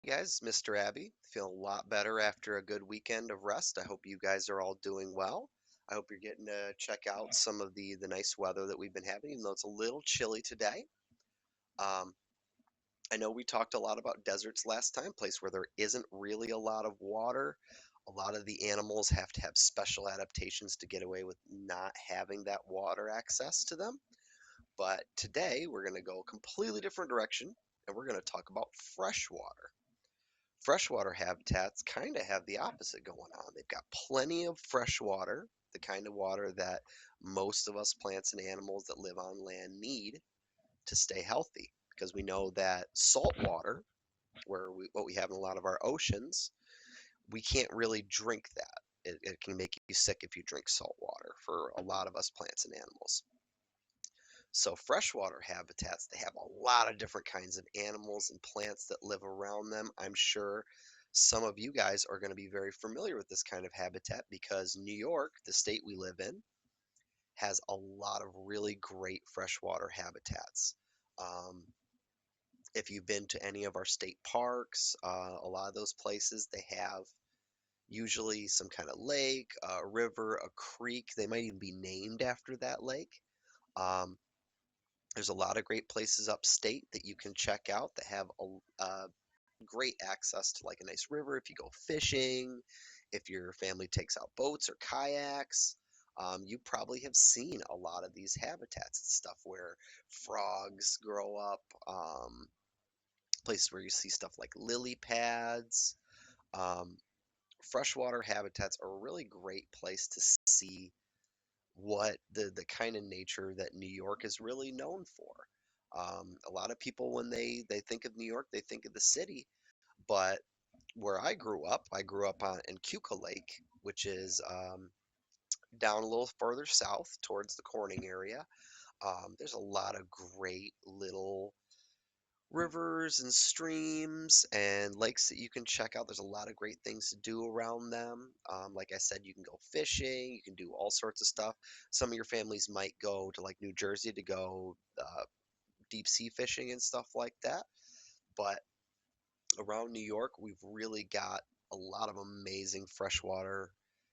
Hey guys, Mr. Abby. Feeling a lot better after a good weekend of rest. I hope you guys are all doing well. I hope you're getting to check out some of the nice weather that we've been having, even though it's a little chilly today. Um, I know we talked a lot about deserts last time, place where there isn't really a lot of water. A lot of the animals have to have special adaptations to get away with not having that water access to them. But today we're going to go a completely different direction and we're going to talk about freshwater. Freshwater habitats kind of have the opposite going on. They've got plenty of fresh water, the kind of water that most of us plants and animals that live on land need to stay healthy. Because we know that salt water, what we have in a lot of our oceans, we can't really drink that. It can make you sick if you drink salt water for a lot of us plants and animals. So freshwater habitats, they have a lot of different kinds of animals and plants that live around them. I'm sure some of you guys are going to be very familiar with this kind of habitat because New York, the state we live in, has a lot of really great freshwater habitats. Um, if you've been to any of our state parks, a lot of those places, they have usually some kind of lake, a river, a creek. They might even be named after that lake. Um, There's a lot of great places upstate that you can check out that have great access to like a nice river if you go fishing, if your family takes out boats or kayaks. You probably have seen a lot of these habitats and stuff where frogs grow up, places where you see stuff like lily pads. Um, Freshwater habitats are a really great place to see what the kind of nature that New York is really known for. A lot of people, when they think of New York, they think of the city. But where I grew up in Cuca Lake, which is down a little further south towards the Corning area. There's a lot of great little rivers and streams and lakes that you can check out. There's a lot of great things to do around them. Like I said, you can go fishing, you can do all sorts of stuff. Some of your families might go to like New Jersey to go deep sea fishing and stuff like that. But around New York, we've really got a lot of amazing freshwater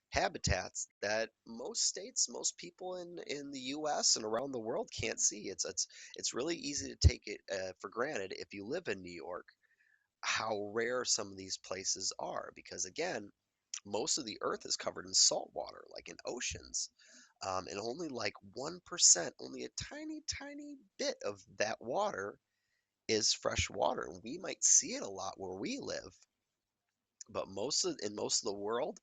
habitats that most states, most people in the U.S. and around the world can't see. It's really easy to take it for granted if you live in New York how rare some of these places are because again, most of the earth is covered in salt water, like in oceans. And only like 1%, only a tiny, tiny bit of that water is fresh water. And we might see it a lot where we live, but in most of the world,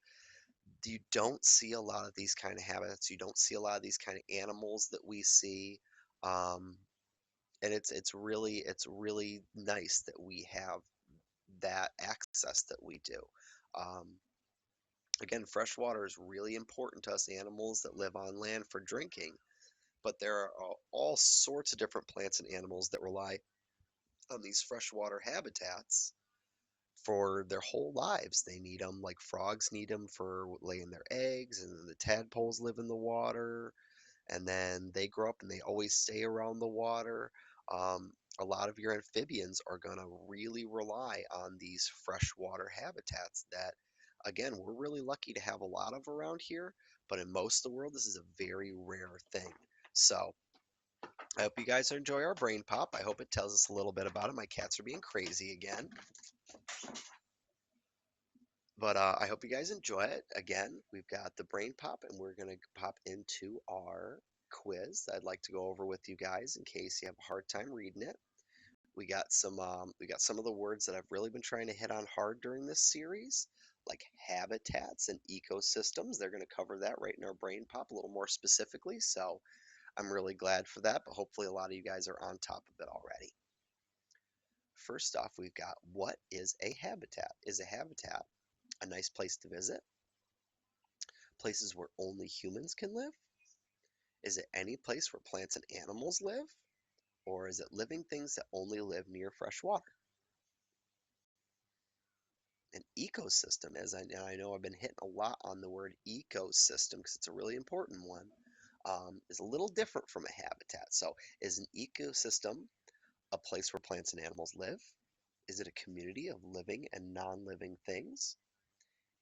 you don't see a lot of these kind of habitats. You don't see a lot of these kind of animals that we see. Um, and it's really nice that we have that access that we do. Um, Again, fresh water is really important to us animals that live on land for drinking, but there are all sorts of different plants and animals that rely on these freshwater habitats for their whole lives. They need them, like frogs need them for laying their eggs, and then the tadpoles live in the water, and then they grow up and they always stay around the water. A lot of your amphibians are going to really rely on these freshwater habitats that, again, we're really lucky to have a lot of around here, but in most of the world, this is a very rare thing. So, I hope you guys enjoy our brain pop. I hope it tells us a little bit about it. My cats are being crazy again. But I hope you guys enjoy it. Again, we've got the brain pop, and we're going to pop into our quiz that I'd like to go over with you guys in case you have a hard time reading it. We got some of the words that I've really been trying to hit on hard during this series, like habitats and ecosystems. They're going to cover that right in our brain pop a little more specifically. So I'm really glad for that. But hopefully, a lot of you guys are on top of it already. First off, we've got what is a habitat? Is a habitat a nice place to visit? Places where only humans can live? Is it any place where plants and animals live? Or is it living things that only live near fresh water? An ecosystem, I know I've been hitting a lot on the word ecosystem because it's a really important one, is a little different from a habitat. So, is an ecosystem a place where plants and animals live? Is it a community of living and non-living things?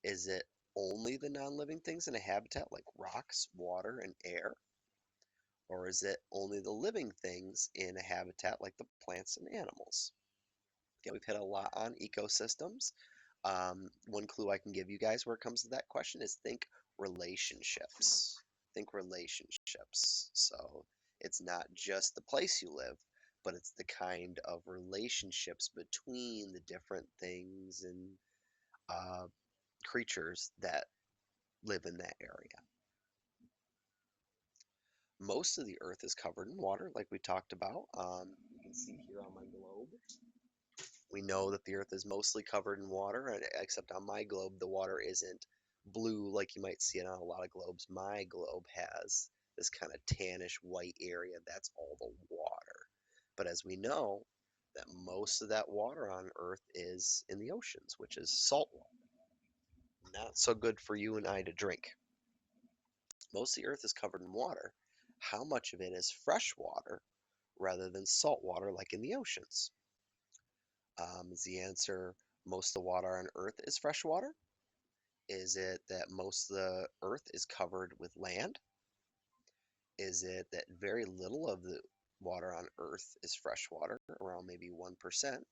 Is it only the non-living things in a habitat like rocks, water, and air? Or is it only the living things in a habitat like the plants and animals? Yeah, we've hit a lot on ecosystems. One clue I can give you guys where it comes to that question is think relationships. Think relationships. So it's not just the place you live, but it's the kind of relationships between the different things and uh, creatures that live in that area. Most of the Earth is covered in water, like we talked about. You can see here on my globe. We know that the Earth is mostly covered in water, except on my globe, the water isn't blue like you might see it on a lot of globes. My globe has this kind of tannish white area. That's all the water. But as we know, that most of that water on Earth is in the oceans, which is salt water. Not so good for you and I to drink. Most of the Earth is covered in water. How much of it is fresh water rather than salt water like in the oceans? Is the answer most of the water on Earth is fresh water? Is it that most of the Earth is covered with land? Is it that very little of the water on Earth is fresh water, around maybe 1%?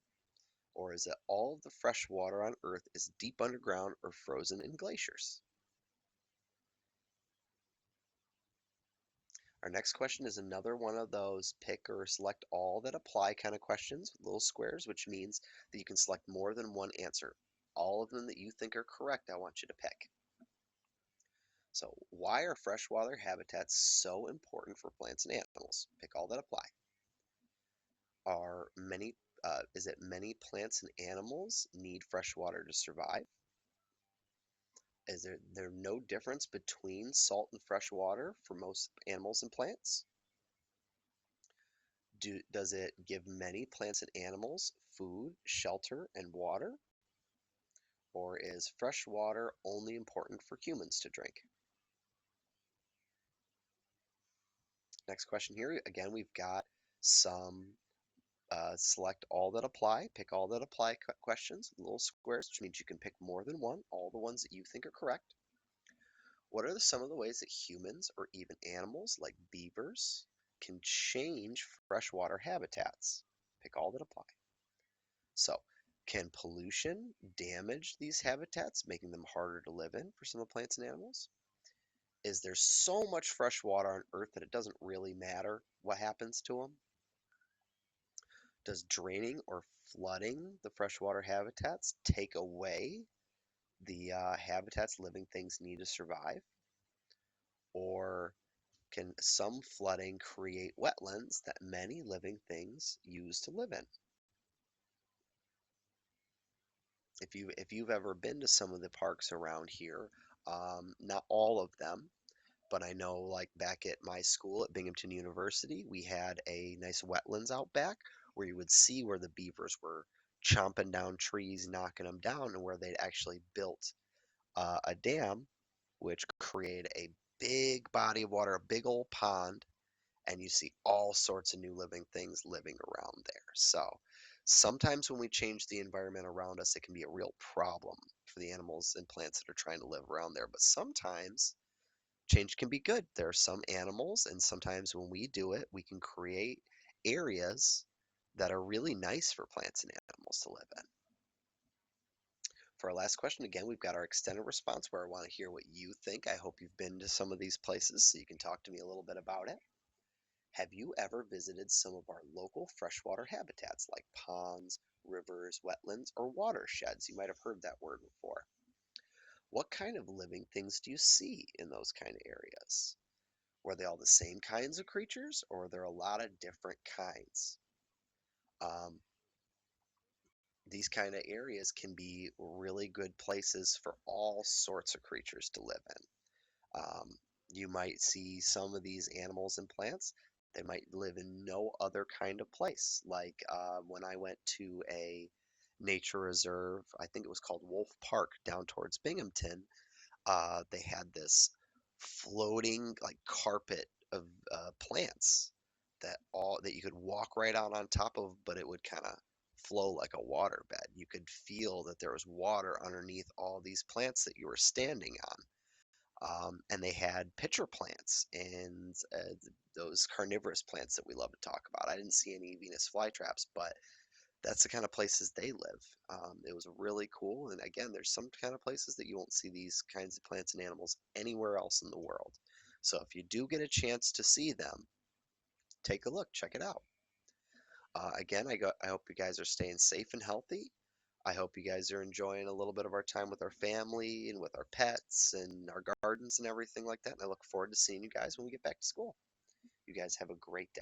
Or is it all of the fresh water on Earth is deep underground or frozen in glaciers? Our next question is another one of those pick or select all that apply kind of questions with little squares, which means that you can select more than one answer. All of them that you think are correct, I want you to pick. So, why are freshwater habitats so important for plants and animals? Pick all that apply. Are many is it many plants and animals need fresh water to survive? Is there no difference between salt and fresh water for most animals and plants? Does it give many plants and animals food, shelter, and water? Or is fresh water only important for humans to drink? Next question here. Again, we've got some select all that apply, pick all that apply questions, little squares, which means you can pick more than one, all the ones that you think are correct. What are some of the ways that humans or even animals like beavers can change freshwater habitats? Pick all that apply. So, can pollution damage these habitats, making them harder to live in for some of the plants and animals? Is there so much fresh water on Earth that it doesn't really matter what happens to them? Does draining or flooding the freshwater habitats take away the habitats living things need to survive? Or can some flooding create wetlands that many living things use to live in? If you've ever been to some of the parks around here, not all of them, but I know like back at my school at Binghamton University, we had a nice wetlands out back where you would see where the beavers were chomping down trees, knocking them down, and where they'd actually built a dam, which created a big body of water, a big old pond, and you see all sorts of new living things living around there. So sometimes when we change the environment around us, it can be a real problem for the animals and plants that are trying to live around there. But sometimes change can be good. There are some animals, and sometimes when we do it, we can create areas that are really nice for plants and animals to live in. For our last question, again, we've got our extended response where I want to hear what you think. I hope you've been to some of these places so you can talk to me a little bit about it. Have you ever visited some of our local freshwater habitats like ponds, rivers, wetlands, or watersheds? You might have heard that word before. What kind of living things do you see in those kind of areas? Were they all the same kinds of creatures, or are there a lot of different kinds? Um, these kind of areas can be really good places for all sorts of creatures to live in. You might see some of these animals and plants, they might live in no other kind of place. Like when I went to a nature reserve, I think it was called Wolf Park down towards Binghamton, they had this floating like carpet of plants that you could walk right out on top of, but it would kind of flow like a water bed. You could feel that there was water underneath all these plants that you were standing on. And they had pitcher plants and those carnivorous plants that we love to talk about. I didn't see any Venus flytraps, but that's the kind of places they live. It was really cool. And again, there's some kind of places that you won't see these kinds of plants and animals anywhere else in the world. So if you do get a chance to see them, take a look, check it out. Again, I hope you guys are staying safe and healthy. I hope you guys are enjoying a little bit of our time with our family and with our pets and our gardens and everything like that. And I look forward to seeing you guys when we get back to school. You guys have a great day.